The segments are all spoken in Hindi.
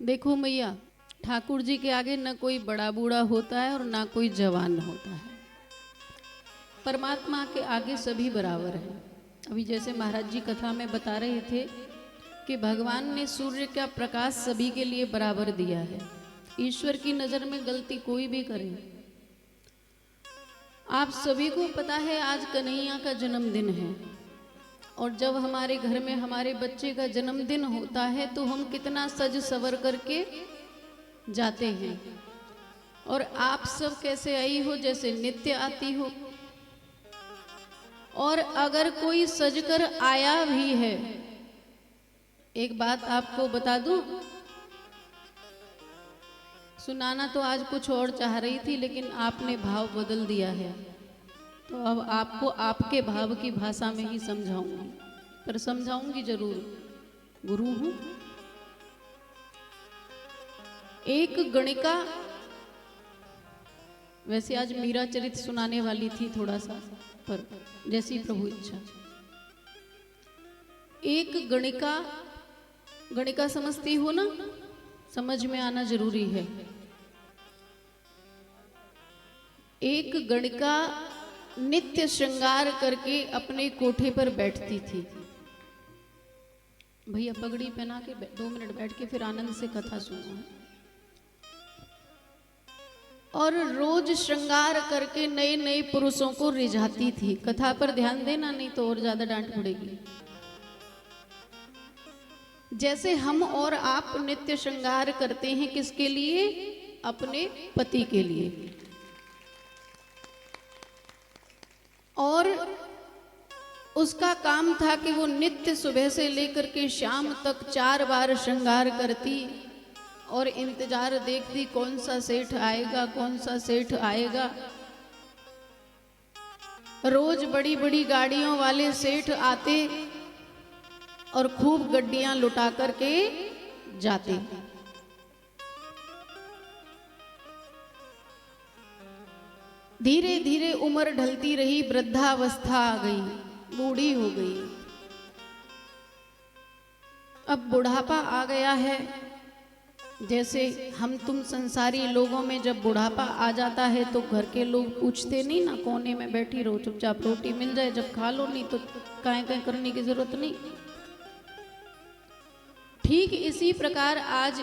देखो मैया, ठाकुर जी के आगे न कोई बड़ा बूढ़ा होता है और ना कोई जवान होता है। परमात्मा के आगे सभी बराबर हैं। अभी जैसे महाराज जी कथा में बता रहे थे कि भगवान ने सूर्य का प्रकाश सभी के लिए बराबर दिया है। ईश्वर की नज़र में गलती कोई भी करे। आप सभी को पता है आज कन्हैया का जन्मदिन है, और जब हमारे घर में हमारे बच्चे का जन्मदिन होता है तो हम कितना सज सवर करके जाते हैं। और आप सब कैसे आई हो? जैसे नित्य आती हो। और अगर कोई सजकर आया भी है, एक बात आपको बता दूं, सुनाना तो आज कुछ और चाह रही थी लेकिन आपने भाव बदल दिया है, तो अब आपको आपके भाव की भाषा में ही समझाऊंगी, पर समझाऊंगी जरूर, गुरु हूं। एक गणिका, वैसे आज मीरा चरित सुनाने वाली थी थोड़ा सा, पर जैसी प्रभु इच्छा। एक गणिका, गणिका समझती हो ना? समझ में आना जरूरी है। एक गणिका नित्य श्रृंगार करके अपने कोठे पर बैठती थी। भैया पगड़ी पहना के 2 मिनट बैठ के फिर आनंद से कथा सुनो। और रोज श्रृंगार करके नए नए पुरुषों को रिझाती थी। कथा पर ध्यान देना, नहीं तो और ज्यादा डांट पड़ेगी। जैसे हम और आप नित्य श्रृंगार करते हैं, किसके लिए? अपने पति के लिए। और उसका काम था कि वो नित्य सुबह से लेकर के शाम तक 4 बार श्रृंगार करती और इंतजार देखती कौन सा सेठ आएगा, कौन सा सेठ आएगा। रोज बड़ी बड़ी गाड़ियों वाले सेठ आते और खूब गड्डियां लुटा करके जाते। धीरे धीरे उम्र ढलती रही, वृद्धावस्था आ गई, बूढ़ी हो गई। अब बुढ़ापा आ गया है। जैसे हम तुम संसारी लोगों में जब बुढ़ापा आ जाता है तो घर के लोग पूछते नहीं ना, कोने में बैठी रहो चुपचाप, रोटी मिल जाए जब खा लो, नहीं तो काहे काहे करने की जरूरत नहीं। ठीक इसी प्रकार आज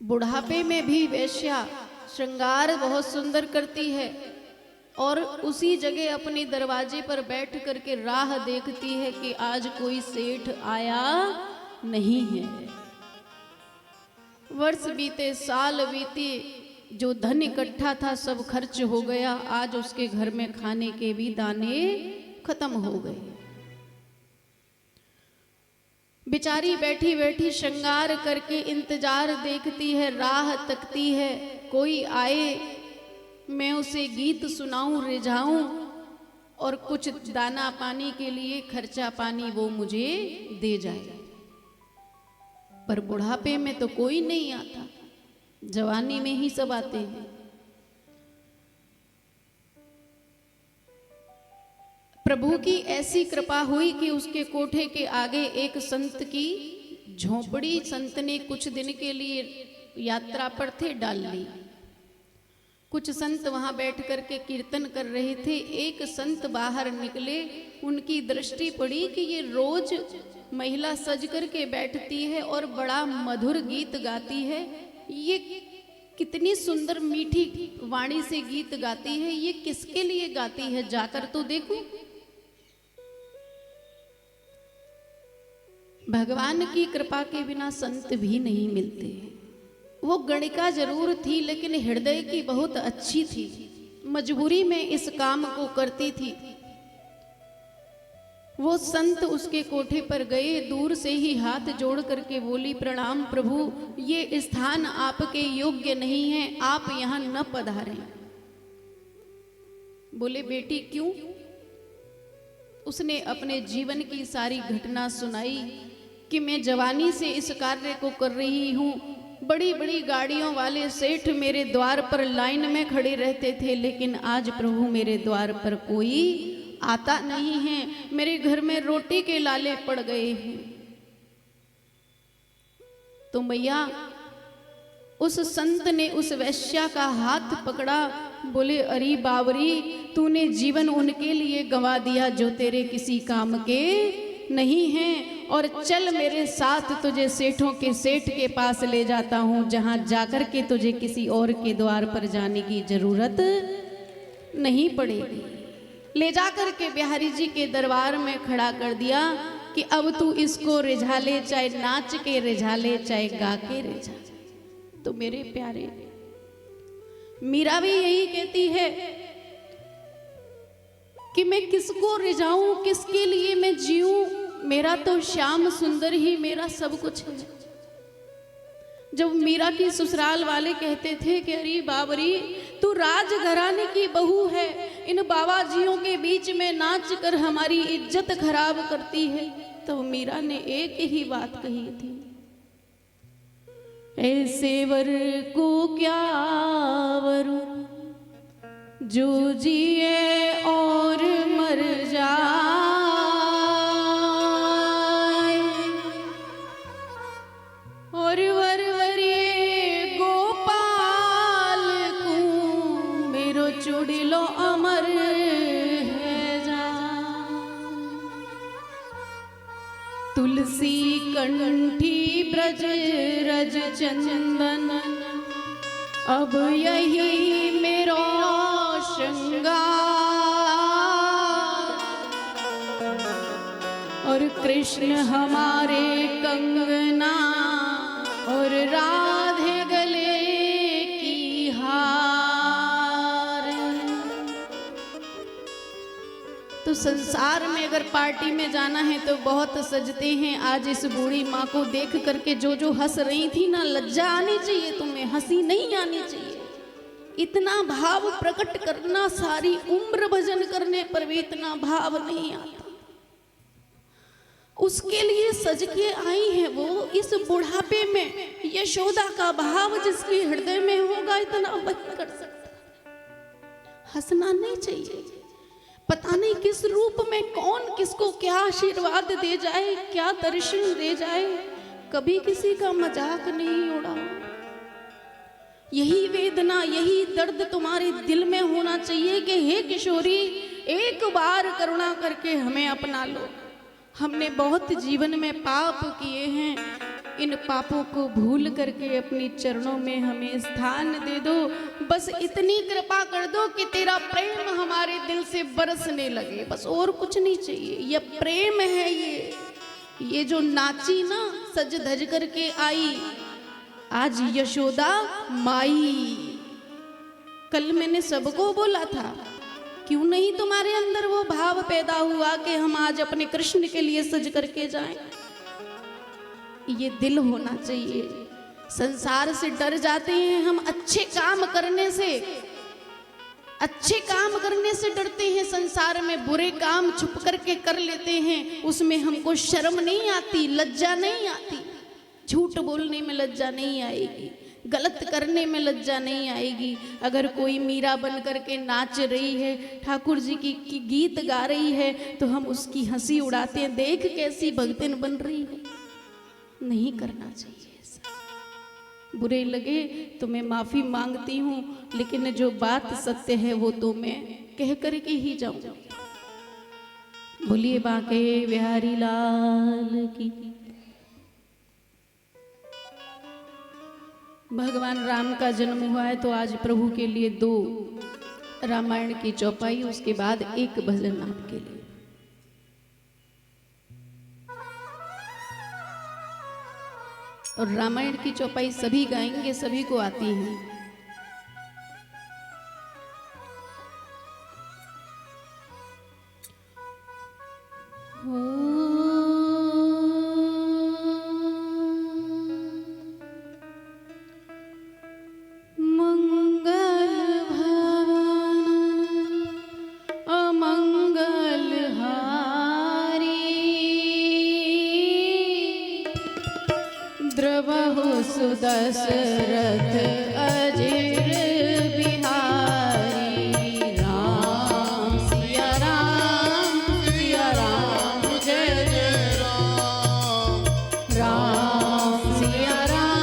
बुढ़ापे में भी वेश्या श्रृंगार बहुत सुंदर करती है और उसी जगह अपने दरवाजे पर बैठ करके राह देखती है कि आज कोई सेठ आया नहीं है। वर्ष बीते, साल बीते, जो धन इकट्ठा था सब खर्च हो गया। आज उसके घर में खाने के भी दाने खत्म हो गए। बेचारी बैठी बैठी श्रृंगार करके इंतजार देखती है, राह तकती है, कोई आए, मैं उसे गीत सुनाऊं, रिझाऊं और कुछ दाना पानी के लिए खर्चा पानी वो मुझे दे जाए। पर बुढ़ापे में तो कोई नहीं आता, जवानी में ही सब आते हैं। प्रभु की ऐसी कृपा हुई कि उसके कोठे के आगे एक संत की झोपड़ी संत ने कुछ दिन के लिए यात्रा पर थे डाल ली। कुछ संत वहां बैठ करके कीर्तन कर रहे थे। एक संत बाहर निकले, उनकी दृष्टि पड़ी कि ये रोज महिला सज करके बैठती है और बड़ा मधुर गीत गाती है। ये कितनी सुंदर मीठी वाणी से गीत गाती है, ये किसके लिए गाती है? जाकर तो देखो। भगवान की कृपा के बिना संत भी नहीं मिलते। वो गणिका जरूर थी लेकिन हृदय की बहुत अच्छी थी, मजबूरी में इस काम को करती थी। वो संत उसके कोठे पर गए, दूर से ही हाथ जोड़ करके बोली, प्रणाम प्रभु, ये स्थान आपके योग्य नहीं है, आप यहां न पधारें। बोले बेटी क्यों? उसने अपने जीवन की सारी घटना सुनाई कि मैं जवानी से इस कार्य को कर रही हूं। बड़ी बड़ी गाड़ियों वाले सेठ मेरे द्वार पर लाइन में खड़े रहते थे, लेकिन आज प्रभु मेरे द्वार पर कोई आता नहीं है। मेरे घर में रोटी के लाले पड़ गए हैं। तो मैया उस संत ने उस वैश्या का हाथ पकड़ा, बोले अरे बावरी, तूने जीवन उनके लिए गंवा दिया जो तेरे किसी काम के नहीं हैं, और चल मेरे साथ, तुझे सेठों के सेठ के पास ले जाता हूँ, जहाँ जाकर के तुझे किसी और के द्वार पर जाने की जरूरत नहीं पड़ेगी। ले जाकर के बिहारी जी के दरबार में खड़ा कर दिया कि अब तू इसको रिझा ले, चाहे नाच के रिझा ले, चाहे गा के रिझा ले। तो मेरे प्यारे, मीरा भी यही कहती है कि मैं किसको रिझाऊं, किसके लिए मैं जीऊं, मेरा तो श्याम सुंदर ही मेरा सब कुछ है। जब मीरा की ससुराल वाले कहते थे कि अरे बाबरी, तू राजघराने की बहू है, इन बाबाजियों के बीच में नाच कर हमारी इज्जत खराब करती है, तो मीरा ने एक ही बात कही थी, ऐसे वर को क्या वरू, जो जिए और मर जाए, और वरवरिए गोपाल को मेरो चुड़िलो अमर है जा। तुलसी कंठी ब्रज रज चंदन, अब यही मेरो श्रृंगार, और कृष्ण हमारे कंगना, और राधे गले की हार। तो संसार में अगर पार्टी में जाना है तो बहुत सजते हैं। आज इस बूढ़ी माँ को देख करके जो जो हंस रही थी ना, लज्जा आनी चाहिए तुम्हें, हंसी नहीं आनी चाहिए। इतना भाव प्रकट करना, सारी उम्र भजन करने पर भी इतना भाव नहीं आता। उसके लिए सज के आई है वो, इस बुढ़ापे में यशोदा का भाव जिसके हृदय में होगा, इतना वही कर सकता। हंसना नहीं चाहिए। पता नहीं किस रूप में कौन किसको क्या आशीर्वाद दे जाए, क्या दर्शन दे जाए, कभी किसी का मजाक नहीं उड़ा। यही वेदना, यही दर्द तुम्हारे दिल में होना चाहिए कि हे किशोरी, एक बार करुणा करके हमें अपना लो। हमने बहुत जीवन में पाप किए हैं, इन पापों को भूल करके अपने चरणों में हमें स्थान दे दो। बस इतनी कृपा कर दो कि तेरा प्रेम हमारे दिल से बरसने लगे, बस और कुछ नहीं चाहिए। ये प्रेम है, ये जो नाची ना, सज धज करके आई आज यशोदा माई। कल मैंने सबको बोला था, क्यों नहीं तुम्हारे अंदर वो भाव पैदा हुआ कि हम आज अपने कृष्ण के लिए सज करके जाएं। ये दिल होना चाहिए। संसार से डर जाते हैं हम, अच्छे काम करने से, अच्छे काम करने से डरते हैं। संसार में बुरे काम छुप करके कर लेते हैं, उसमें हमको शर्म नहीं आती, लज्जा नहीं आती। झूठ बोलने में लज्जा नहीं आएगी, गलत करने में लज्जा नहीं आएगी। अगर कोई मीरा बन करके नाच रही है, ठाकुर जी की गीत गा रही है, तो हम उसकी हंसी उड़ाते हैं, देख कैसी भगतिन बन रही है। नहीं करना चाहिए ऐसा। बुरे लगे तो मैं माफी मांगती हूँ, लेकिन जो बात सत्य है वो तो मैं कह करके ही जाऊँ। बोलिए बांके बिहारी लाल की। भगवान राम का जन्म हुआ है तो आज प्रभु के लिए 2 रामायण की चौपाई, उसके बाद एक भजन आपके लिए। और रामायण की चौपाई सभी गाएंगे, सभी को आती है। दशरथ अजिर बिहारी, राम सिया राम जय जय राम, राम सिया राम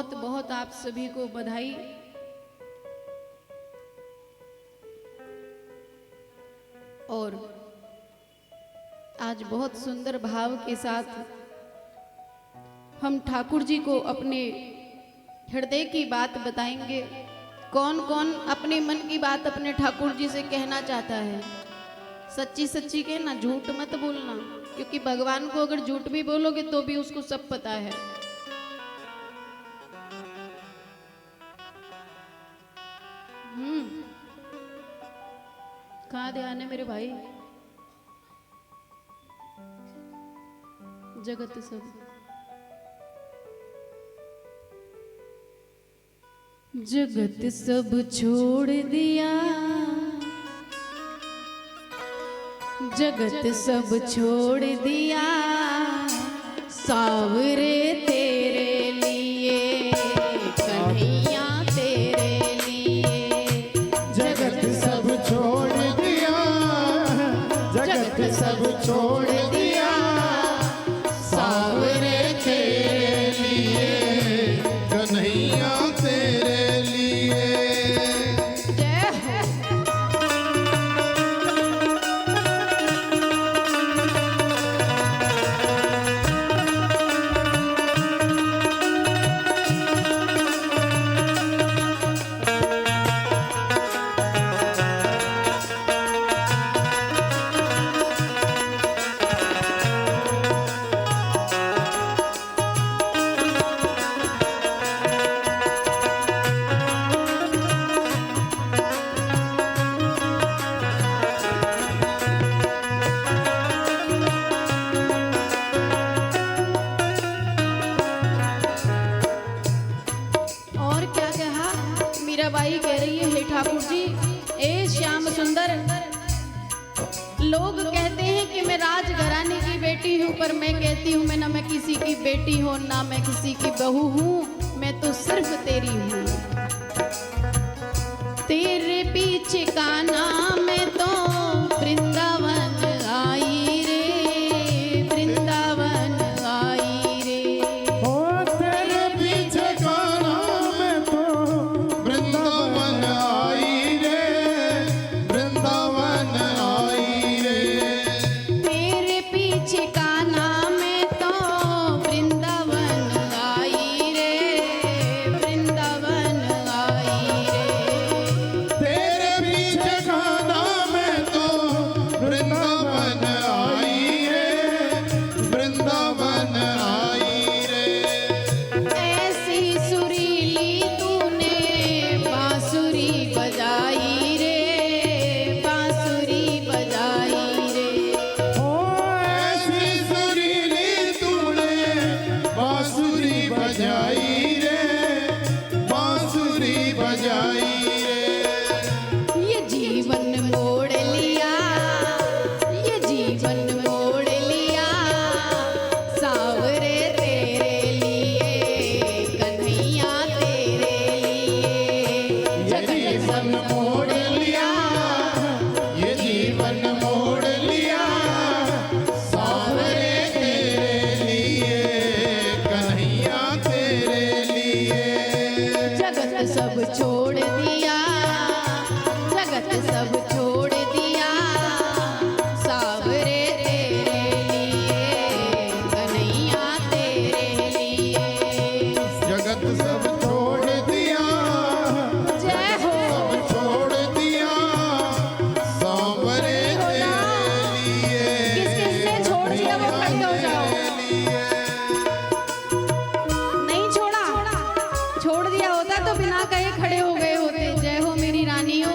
बहुत बहुत आप सभी को बधाई। और आज बहुत सुंदर भाव के साथ हम ठाकुर जी को अपने हृदय की बात बताएंगे। कौन कौन अपने मन की बात अपने ठाकुर जी से कहना चाहता है? सच्ची सच्ची कहना, झूठ मत बोलना, क्योंकि भगवान को अगर झूठ भी बोलोगे तो भी उसको सब पता है। कहाँ ध्यान है मेरे भाई? जगत सब जगत सब छोड़ दिया, जगत सब छोड़ दिया, सावरे तेरे लिए, कन्हैया तेरे लिए। जगत सब छोड़ दिया, जगत सब छोड़ दिया, सावरे तेरे लिए, कन्हैया तेरे लिए। जय हो। और क्या कहा? मीराबाई कह रही है, हे ठाकुर जी, ए श्याम सुंदर, लोग कहते हैं कि मैं राजघराने की बेटी हूँ, पर मैं कहती हूँ मैं ना मैं किसी की बेटी हूँ ना मैं किसी की बहू हूँ, मैं तो सिर्फ तेरी हूँ। तेरे पीछे का नाम है तो वृंदावन आई रे, वृंदावन आई रे। ओ तेरे पीछे का नाम है तो वृंदावन आई रे, वृंदावन आई रे। तेरे पीछे का नाम है तो वृंदावन आई रे, वृंदावन आई रे। तेरे पीछे का नाम है तो वृंदावन आई रे, वृंदावन आई रे। ऐसी सुरीली तूने बांसुरी बजाई रे, बांसुरी बजाई रे। ओ ऐसी सुरीली तूने बांसुरी बजाई रे, बांसुरी बजाई रे। ये जीवन मोड़ लिया, ये जीवन मोड़ लिया, सावरे तेरे लिए, कन्हैया तेरे लिए। ये जीवन मोड़ लिया, ये जीवन मोड़ लिया, सावरे तेरे लिए, कन्हैया तेरे लिए। जगत सब छोड़ दिया, जगत सब छोड़ दिया, सावरे तेरे लिए, कन्हैया तेरे लिए। जगत सब छोड़ दिया, जय हो। सब छोड़ दिया, सावरे तेरे लिए। किस किसने छोड़ दिया वो खड़े हो जाओ। नहीं छोड़ा, छोड़ दिया होता तो बिना कहे खड़े हो गए होते। जय हो मेरी रानियों।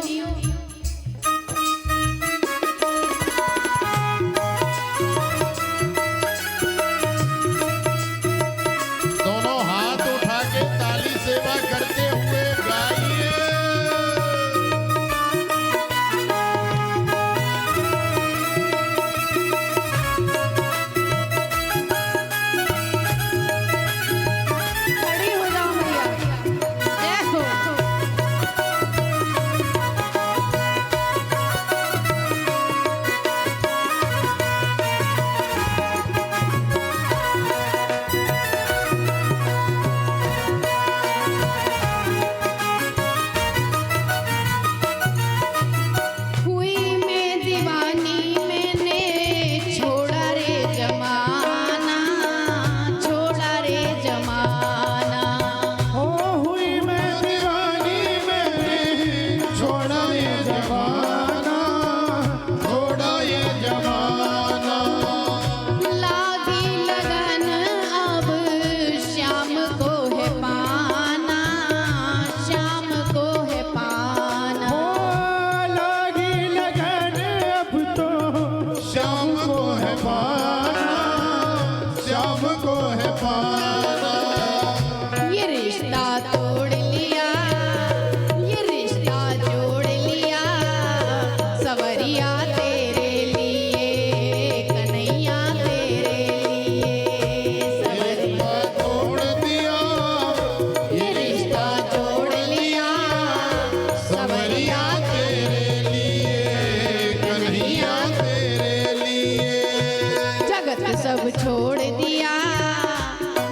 सब छोड़ दिया,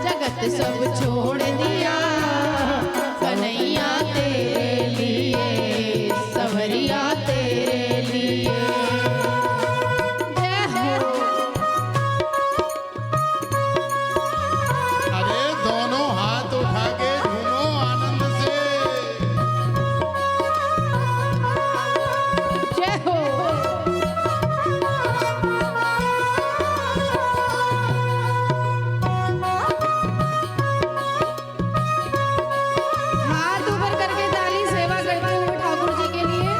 जगत सब छोड़ दिया, कन्हैया तेरे लिए, सवरिया तेरे लिए। जय हो। अरे दोनों हाथ उठा के झूमो आनंद से। जय हो। हाथ ऊपर करके ताली सेवा करते हुए ठाकुर जी के लिए।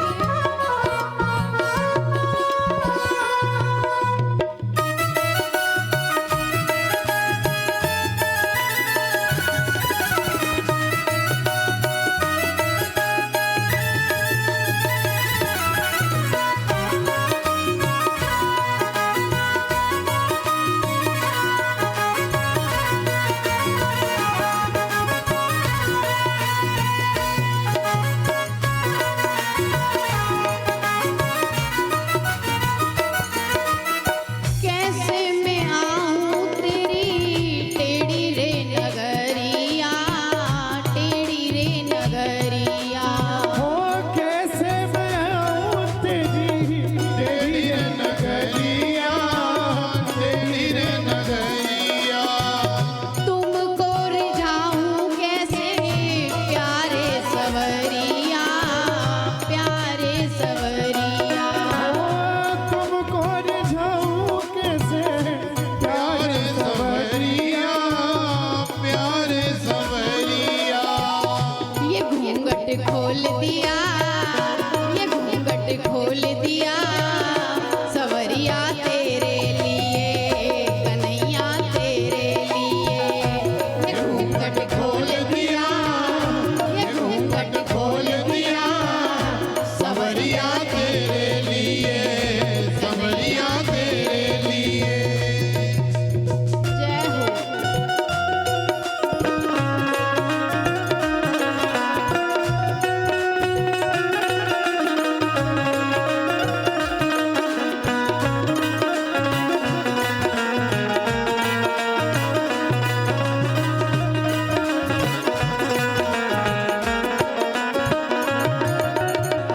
कैसे मैं आऊं तेरी टेढ़ी रे नगरिया, टेढ़ी रे नगरिया। हो कैसे मैं आऊं तेरी तेरी रे नगरिया, तेरी रे नगरिया। तुमको रिझाऊं कैसे प्यारे सवरिया, प्यारे सवरिया। तुमको रिझाऊं कैसे प्यारे सवरिया, प्यारे सवरिया। ये घूंघट खोल दिया, ये घूंघट खोल दिया, सवरिया तेरे लिए, कन्हैया तेरे लिए। ये घूंघट खोल दिया, ये घूंघट खोल दिया, सवरिया तेरे लिए, सवरिया तेरे लिए। जय हो।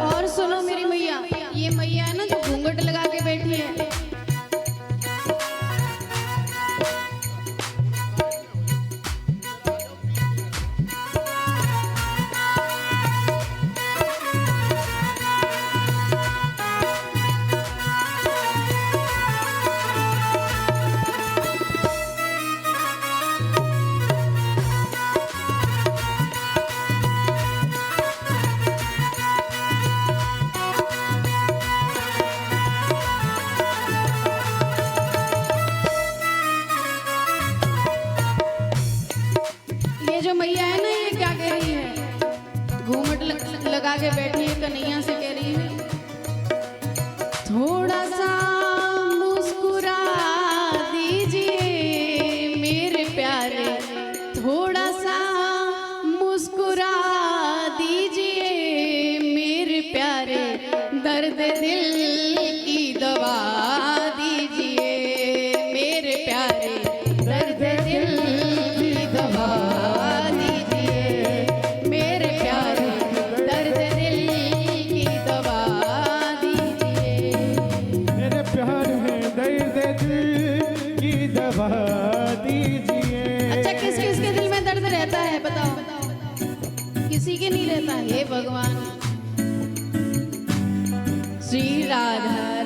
और सुनो मेरी मैया, ये मैया है ना जो घूंघट लगा के बैठी है, ये जो मैया है ना, ये क्या कह रही है? घूंघट लगा के बैठी है, कन्हैया से कह रही है, थोड़ा सा मुस्कुरा दीजिए मेरे प्यारे, थोड़ा सा मुस्कुरा दीजिए मेरे प्यारे, दर्द दिल की दवा दीजिए मेरे प्यारे, दर्द दिल की दवा दीजिए मेरे प्यारे, दर्द दिल की दवा दीजिए। मेरे प्यार में दर्द दिल की दवा दीजिए। अच्छा, किस किस के दिल में दर्द रहता है बताओ? किसी के नहीं रहता। हे भगवान। श्री राधा